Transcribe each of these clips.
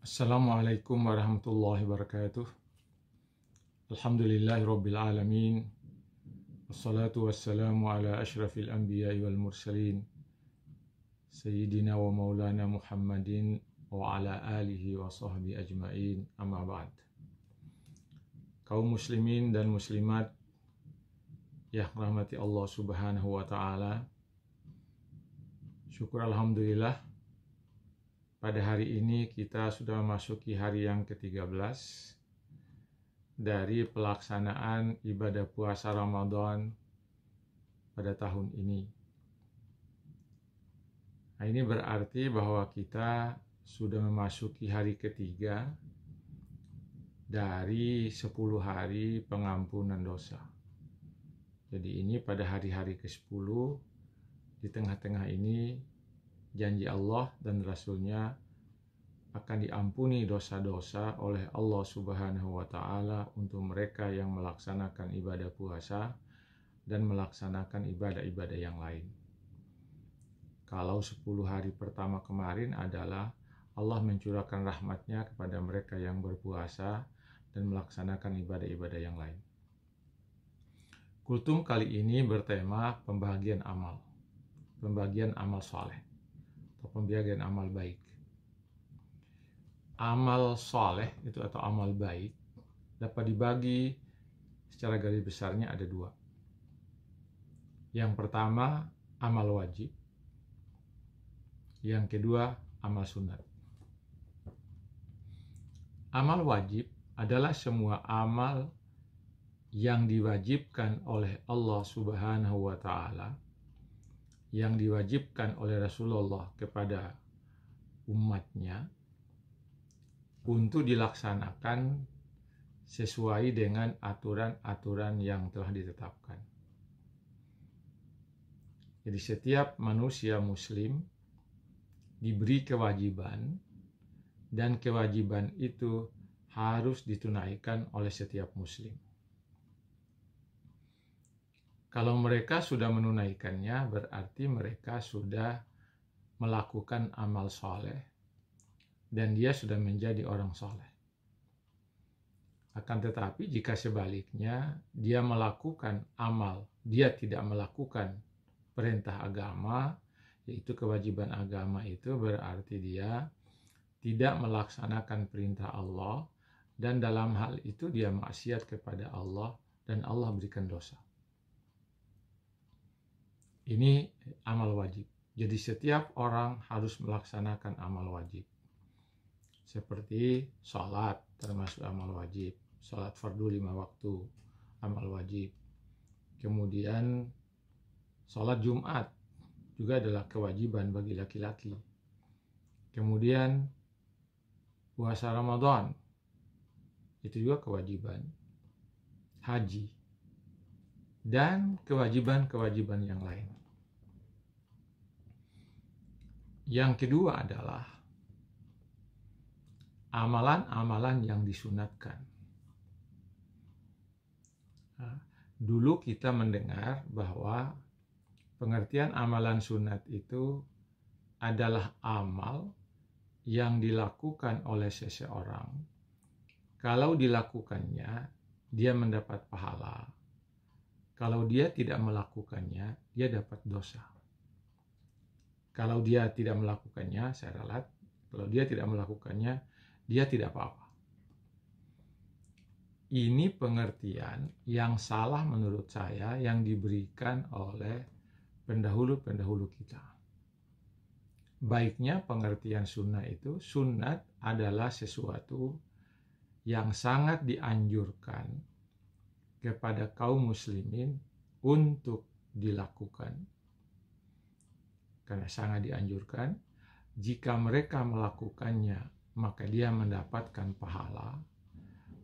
Assalamualaikum warahmatullahi wabarakatuh. Alhamdulillahirabbil alamin. Wassalatu wassalamu ala asyrafil anbiya'i wal mursalin Sayyidina wa maulana Muhammadin wa ala alihi wa sahbihi ajma'in, amma ba'd. Kaum muslimin dan muslimat yang rahmati Allah subhanahu wa ta'ala, syukur alhamdulillah, pada hari ini kita sudah memasuki hari yang ke-13 dari pelaksanaan ibadah puasa Ramadan pada tahun ini. Nah, ini berarti bahwa kita sudah memasuki hari ketiga dari 10 hari pengampunan dosa. Jadi ini pada hari-hari ke-10, di tengah-tengah ini janji Allah dan Rasulnya akan diampuni dosa-dosa oleh Allah Subhanahu wa Ta'ala untuk mereka yang melaksanakan ibadah puasa dan melaksanakan ibadah-ibadah yang lain. Kalau 10 hari pertama kemarin adalah Allah mencurahkan rahmatnya kepada mereka yang berpuasa dan melaksanakan ibadah-ibadah yang lain. Kultum kali ini bertema pembagian amal saleh atau pembagian amal baik. Amal soleh itu atau amal baik dapat dibagi secara garis besarnya ada 2. Yang pertama amal wajib, yang kedua amal sunat. Amal wajib adalah semua amal yang diwajibkan oleh Allah Subhanahu wa Ta'ala, yang diwajibkan oleh Rasulullah kepada umatnya untuk dilaksanakan sesuai dengan aturan-aturan yang telah ditetapkan. Jadi setiap manusia muslim diberi kewajiban, dan kewajiban itu harus ditunaikan oleh setiap muslim. Kalau mereka sudah menunaikannya, berarti mereka sudah melakukan amal soleh dan dia sudah menjadi orang soleh. Akan tetapi jika sebaliknya dia melakukan amal, dia tidak melakukan perintah agama, yaitu kewajiban agama, itu berarti dia tidak melaksanakan perintah Allah, dan dalam hal itu dia maksiat kepada Allah dan Allah berikan dosa. Ini amal wajib. Jadi setiap orang harus melaksanakan amal wajib. Seperti sholat termasuk amal wajib. Sholat fardu 5 waktu amal wajib. Kemudian sholat Jumat juga adalah kewajiban bagi laki-laki. Kemudian puasa Ramadan itu juga kewajiban. Haji dan kewajiban-kewajiban yang lain. Yang kedua adalah amalan-amalan yang disunatkan. Dulu kita mendengar bahwa pengertian amalan sunat itu adalah amal yang dilakukan oleh seseorang. Kalau dilakukannya, dia mendapat pahala. Kalau dia tidak melakukannya, dia dapat dosa. Kalau dia tidak melakukannya, saya ralat, kalau dia tidak melakukannya, dia tidak apa-apa. Ini pengertian yang salah menurut saya yang diberikan oleh pendahulu-pendahulu kita. Baiknya pengertian sunnah itu, sunat adalah sesuatu yang sangat dianjurkan kepada kaum muslimin untuk dilakukan. Karena sangat dianjurkan, jika mereka melakukannya, maka dia mendapatkan pahala.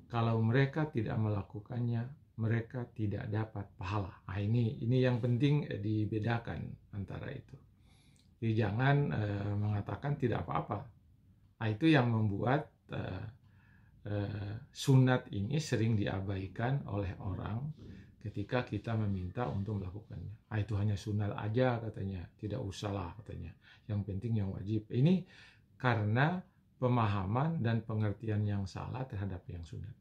Kalau mereka tidak melakukannya, mereka tidak dapat pahala. Nah, ini yang penting dibedakan antara itu. Jadi jangan mengatakan tidak apa-apa. Nah, itu yang membuat sunat ini sering diabaikan oleh orang ketika kita meminta untuk melakukannya. Itu hanya sunat aja katanya, tidak usahlah katanya. Yang penting yang wajib. Ini karena pemahaman dan pengertian yang salah terhadap yang sunat.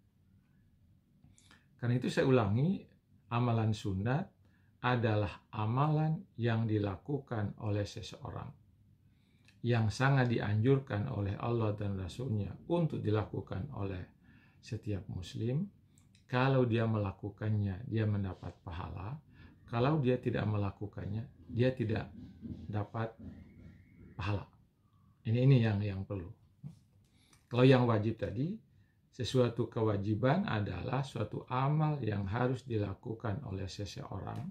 Karena itu saya ulangi, amalan sunat adalah amalan yang dilakukan oleh seseorang, yang sangat dianjurkan oleh Allah dan Rasul-Nya untuk dilakukan oleh setiap muslim. Kalau dia melakukannya, dia mendapat pahala. Kalau dia tidak melakukannya, dia tidak dapat pahala. Ini yang perlu. Kalau yang wajib tadi, sesuatu kewajiban adalah suatu amal yang harus dilakukan oleh seseorang.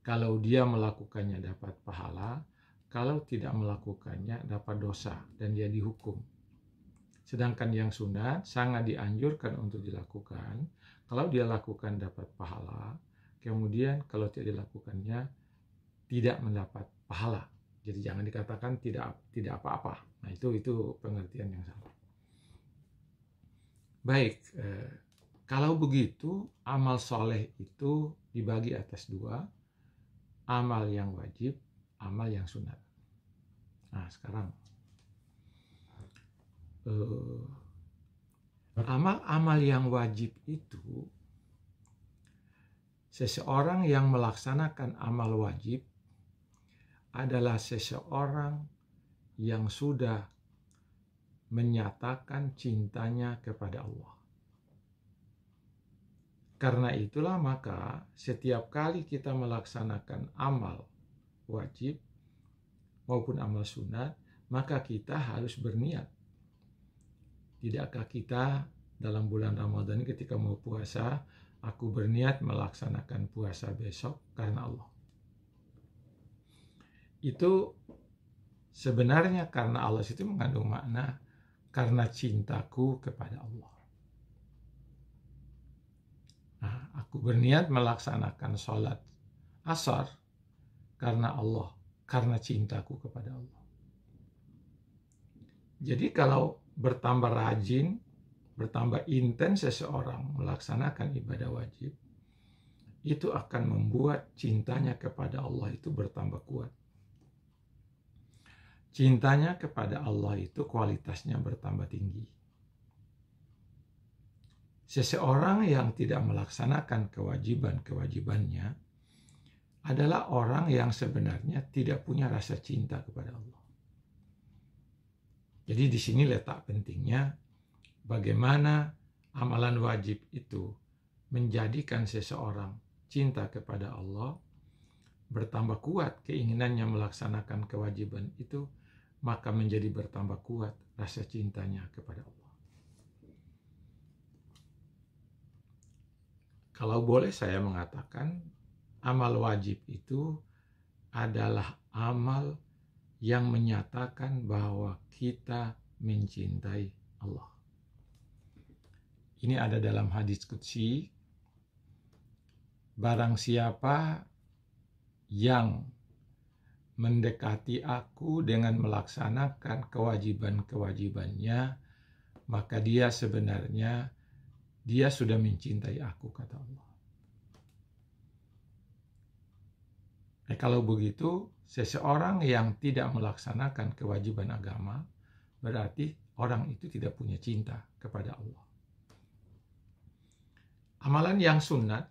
Kalau dia melakukannya dapat pahala, kalau tidak melakukannya dapat dosa dan dia dihukum. Sedangkan yang sunat sangat dianjurkan untuk dilakukan. Kalau dia lakukan dapat pahala, kemudian kalau tidak dilakukannya tidak mendapat pahala. Jadi jangan dikatakan tidak apa-apa. Nah itu pengertian yang salah. Baik, kalau begitu amal soleh itu dibagi atas dua, amal yang wajib, amal yang sunat. Nah sekarang amal-amal yang wajib itu, seseorang yang melaksanakan amal wajib adalah seseorang yang sudah menyatakan cintanya kepada Allah. Karena itulah maka setiap kali kita melaksanakan amal wajib maupun amal sunat, maka kita harus berniat. Tidakkah kita dalam bulan Ramadan ketika mau puasa, aku berniat melaksanakan puasa besok karena Allah. Itu sebenarnya karena Allah itu mengandung makna karena cintaku kepada Allah. Nah, aku berniat melaksanakan sholat asar karena Allah, karena cintaku kepada Allah. Jadi kalau bertambah rajin, bertambah intens seseorang melaksanakan ibadah wajib, itu akan membuat cintanya kepada Allah itu bertambah kuat. Cintanya kepada Allah itu kualitasnya bertambah tinggi. Seseorang yang tidak melaksanakan kewajiban-kewajibannya adalah orang yang sebenarnya tidak punya rasa cinta kepada Allah. Jadi di sini letak pentingnya bagaimana amalan wajib itu menjadikan seseorang cinta kepada Allah, bertambah kuat keinginannya melaksanakan kewajiban itu, maka menjadi bertambah kuat rasa cintanya kepada Allah. Kalau boleh saya mengatakan, amal wajib itu adalah amal yang menyatakan bahwa kita mencintai Allah. Ini ada dalam hadis qudsi, barang siapa yang mendekati aku dengan melaksanakan kewajiban-kewajibannya, maka dia sebenarnya sudah mencintai aku, kata Allah. Kalau begitu, seseorang yang tidak melaksanakan kewajiban agama, berarti orang itu tidak punya cinta kepada Allah. Amalan yang sunat,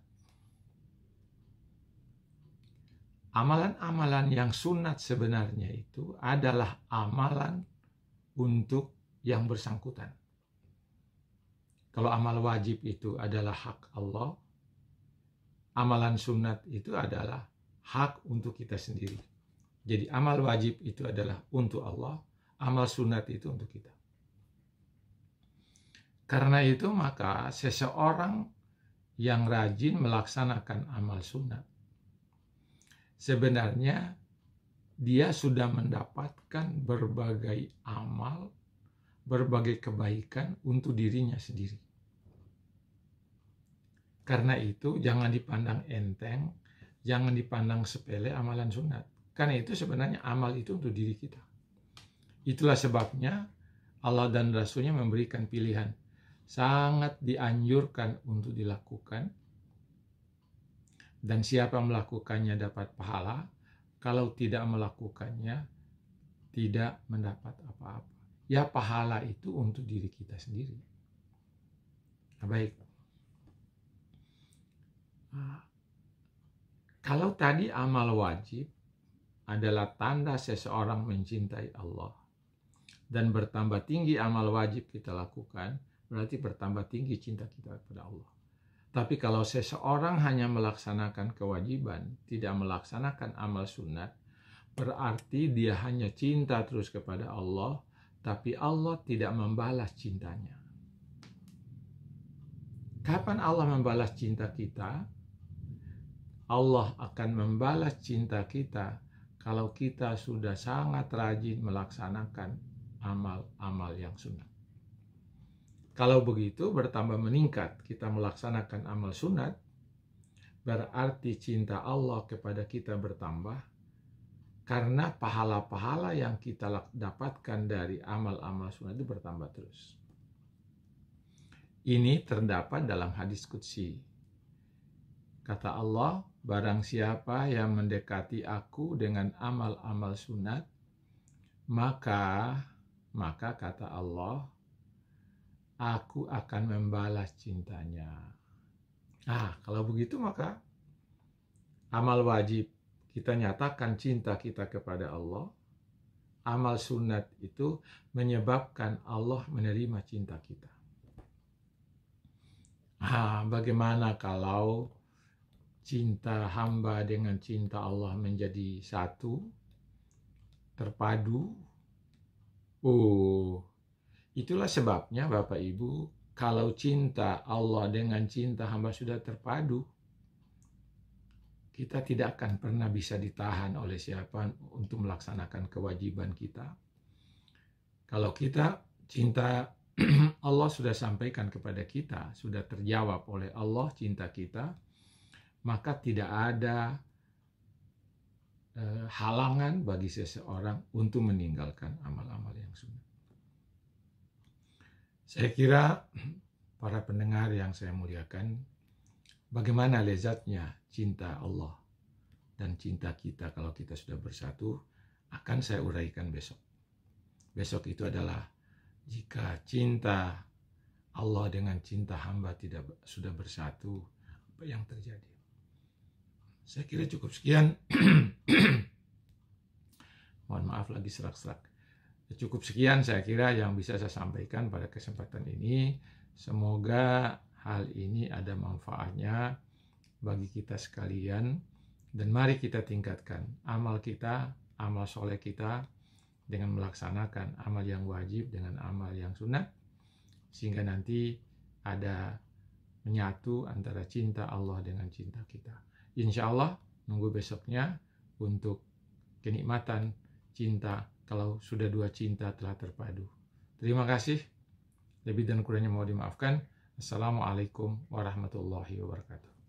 amalan-amalan yang sunat sebenarnya itu adalah amalan untuk yang bersangkutan. Kalau amal wajib itu adalah hak Allah, amalan sunat itu adalah hak untuk kita sendiri. Jadi amal wajib itu adalah untuk Allah, amal sunat itu untuk kita. Karena itu maka seseorang yang rajin melaksanakan amal sunat, sebenarnya dia sudah mendapatkan berbagai amal, berbagai kebaikan untuk dirinya sendiri. Karena itu jangan dipandang enteng, jangan dipandang sepele amalan sunat. Karena itu sebenarnya amal itu untuk diri kita. Itulah sebabnya Allah dan Rasul-Nya memberikan pilihan. Sangat dianjurkan untuk dilakukan. Dan siapa melakukannya dapat pahala. Kalau tidak melakukannya, tidak mendapat apa-apa. ya pahala itu untuk diri kita sendiri. Nah, baik. Kalau tadi amal wajib adalah tanda seseorang mencintai Allah, dan bertambah tinggi amal wajib kita lakukan, berarti bertambah tinggi cinta kita kepada Allah. Tapi kalau seseorang hanya melaksanakan kewajiban, tidak melaksanakan amal sunat, berarti dia hanya cinta terus kepada Allah, tapi Allah tidak membalas cintanya. Kapan Allah membalas cinta kita? Allah akan membalas cinta kita kalau kita sudah sangat rajin melaksanakan amal-amal yang sunat. Kalau begitu bertambah meningkat kita melaksanakan amal sunat, berarti cinta Allah kepada kita bertambah, karena pahala-pahala yang kita dapatkan dari amal-amal sunat itu bertambah terus. Ini terdapat dalam hadis qudsi. Kata Allah, barang siapa yang mendekati aku dengan amal-amal sunat, maka kata Allah, aku akan membalas cintanya. Kalau begitu maka amal wajib kita nyatakan cinta kita kepada Allah. Amal sunat itu menyebabkan Allah menerima cinta kita. Bagaimana kalau cinta hamba dengan cinta Allah menjadi satu, terpadu? Itulah sebabnya Bapak Ibu, kalau cinta Allah dengan cinta hamba sudah terpadu, kita tidak akan pernah bisa ditahan oleh siapa untuk melaksanakan kewajiban kita. Kalau kita cinta Allah sudah sampaikan kepada kita, sudah terjawab oleh Allah cinta kita, maka tidak ada halangan bagi seseorang untuk meninggalkan amal-amal yang sunat. Saya kira para pendengar yang saya muliakan, bagaimana lezatnya cinta Allah dan cinta kita kalau kita sudah bersatu, akan saya uraikan besok. Besok itu adalah jika cinta Allah dengan cinta hamba sudah bersatu, apa yang terjadi? Saya kira cukup sekian. Mohon maaf lagi serak-serak. Cukup sekian saya kira yang bisa saya sampaikan pada kesempatan ini. Semoga hal ini ada manfaatnya bagi kita sekalian. Dan mari kita tingkatkan amal kita, amal soleh kita, dengan melaksanakan amal yang wajib dengan amal yang sunat. Sehingga nanti ada menyatu antara cinta Allah dengan cinta kita. Insya Allah nunggu besoknya untuk kenikmatan cinta kalau sudah dua cinta telah terpadu. Terima kasih. Lebih dan kurangnya mohon dimaafkan. Assalamualaikum warahmatullahi wabarakatuh.